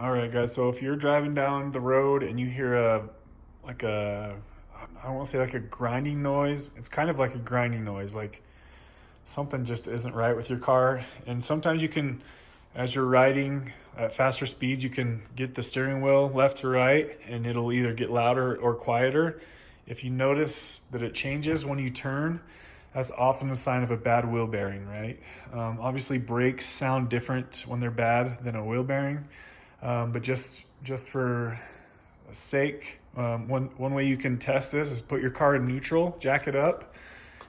All right, guys. So if you're driving down the road and you hear like a, I don't want to say like a grinding noise. It's kind of like a grinding noise, like something just isn't right with your car. And sometimes you can, as you're riding at faster speeds, you can get the steering wheel left to right and it'll either get louder or quieter. If you notice that it changes when you turn, that's often a sign of a bad wheel bearing, right? Obviously brakes sound different when they're bad than a wheel bearing. But just for sake, one way you can test this is put your car in neutral, jack it up,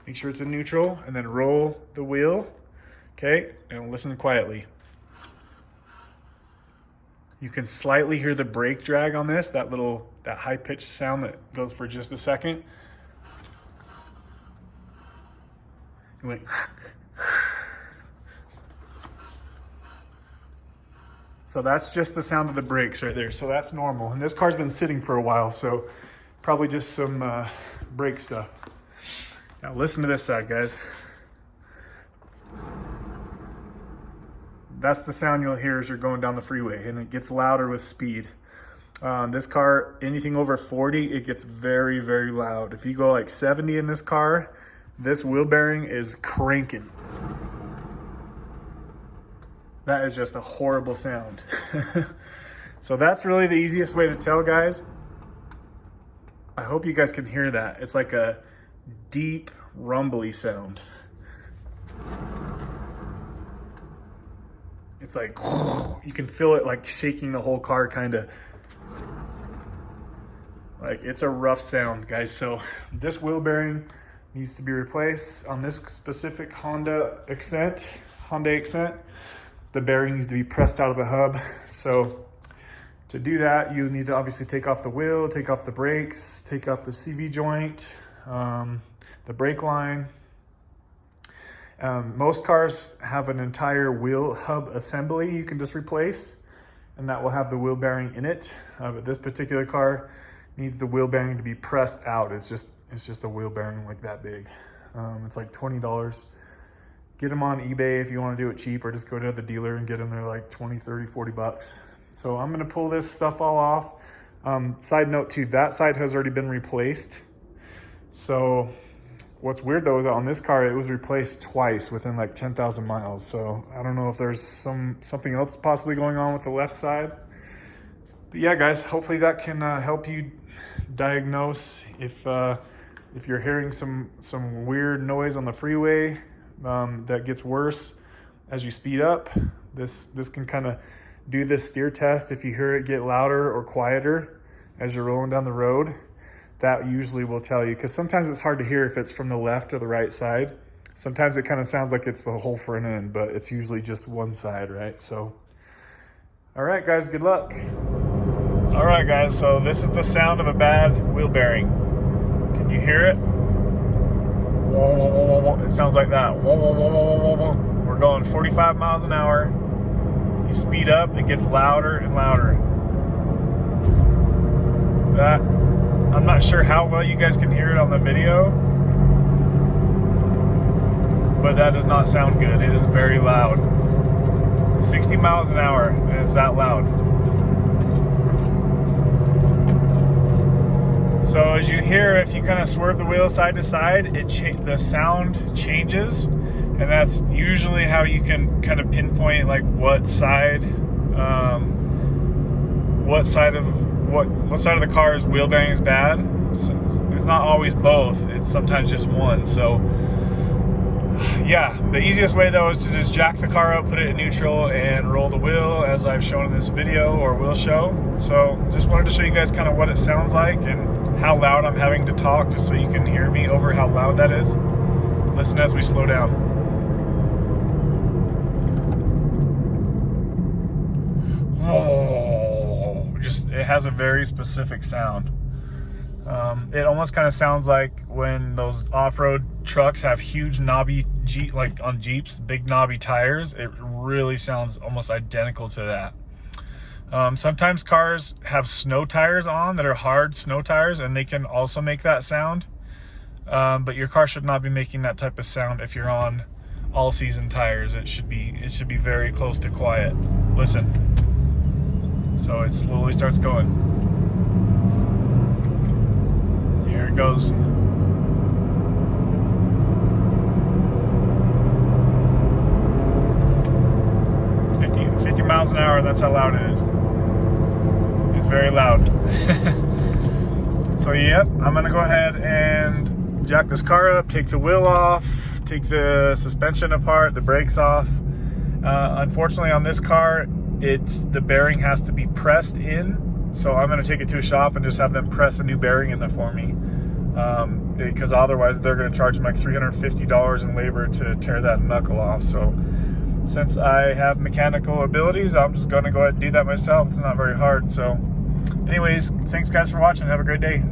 make sure it's in neutral, and then roll the wheel, okay? And listen quietly. You can slightly hear the brake drag on this, that high-pitched sound that goes for just a second. You went. So that's just the sound of the brakes right there. So that's normal. And this car's been sitting for a while, so probably just some brake stuff. Now listen to this side, guys. That's the sound you'll hear as you're going down the freeway, and it gets louder with speed. This car, anything over 40, it gets very, very loud. If you go like 70 in this car, this wheel bearing is cranking. That is just a horrible sound. So that's really the easiest way to tell, guys. I hope you guys can hear that. It's like a deep, rumbly sound. It's like, you can feel it like shaking the whole car, kind of. Like, it's a rough sound, guys. So this wheel bearing needs to be replaced on this specific Honda Accent. The bearing needs to be pressed out of the hub. So to do that, you need to obviously take off the wheel, take off the brakes, take off the CV joint, the brake line. Most cars have an entire wheel hub assembly you can just replace, and that will have the wheel bearing in it. But this particular car needs the wheel bearing to be pressed out. It's just a wheel bearing like that big. It's like $20. Get them on eBay if you want to do it cheap, or just go to the dealer and get them there like 20, 30, 40 bucks. So I'm going to pull this stuff all off. Side note too, that side has already been replaced. So what's weird though is that on this car, it was replaced twice within like 10,000 miles. So I don't know if there's something else possibly going on with the left side. But yeah, guys, hopefully that can help you diagnose if you're hearing some weird noise on the freeway. That gets worse as you speed up. This can kind of do this steer test. If you hear it get louder or quieter as you're rolling down the road, that usually will tell you, because sometimes it's hard to hear if it's from the left or the right side. Sometimes it kind of sounds like it's the whole front end, but it's usually just one side, right? So, all right, guys, good luck. All right, guys, so this is the sound of a bad wheel bearing. Can you hear it? It sounds like that. We're going 45 miles an hour. You speed up, it gets louder and louder. That, I'm not sure how well you guys can hear it on the video, but that does not sound good. It is very loud. 60 miles an hour, and it's that loud. So as you hear, if you kind of swerve the wheel side to side, the sound changes, and that's usually how you can kind of pinpoint like what side of the car's wheel bearing is bad. So it's not always both; it's sometimes just one. So yeah, the easiest way though is to just jack the car up, put it in neutral, and roll the wheel as I've shown in this video, or will show. So just wanted to show you guys kind of what it sounds like and how loud I'm having to talk, just so you can hear me over how loud that is. Listen as we slow down. Oh, it has a very specific sound. It almost kind of sounds like when those off-road trucks have huge knobby like on Jeeps, big knobby tires. It really sounds almost identical to that. Sometimes cars have snow tires on that are hard snow tires, and they can also make that sound. But your car should not be making that type of sound if you're on all-season tires. It should be very close to quiet. Listen. So it slowly starts going. Here it goes. 50 miles an hour, that's how loud it is. It's very loud. So yep, I'm gonna go ahead and jack this car up, take the wheel off, take the suspension apart, the brakes off. Unfortunately on this car, the bearing has to be pressed in. So I'm gonna take it to a shop and just have them press a new bearing in there for me. Because otherwise they're gonna charge me like $350 in labor to tear that knuckle off. So since I have mechanical abilities, I'm just gonna go ahead and do that myself. It's not very hard. So anyways, thanks guys for watching. Have a great day.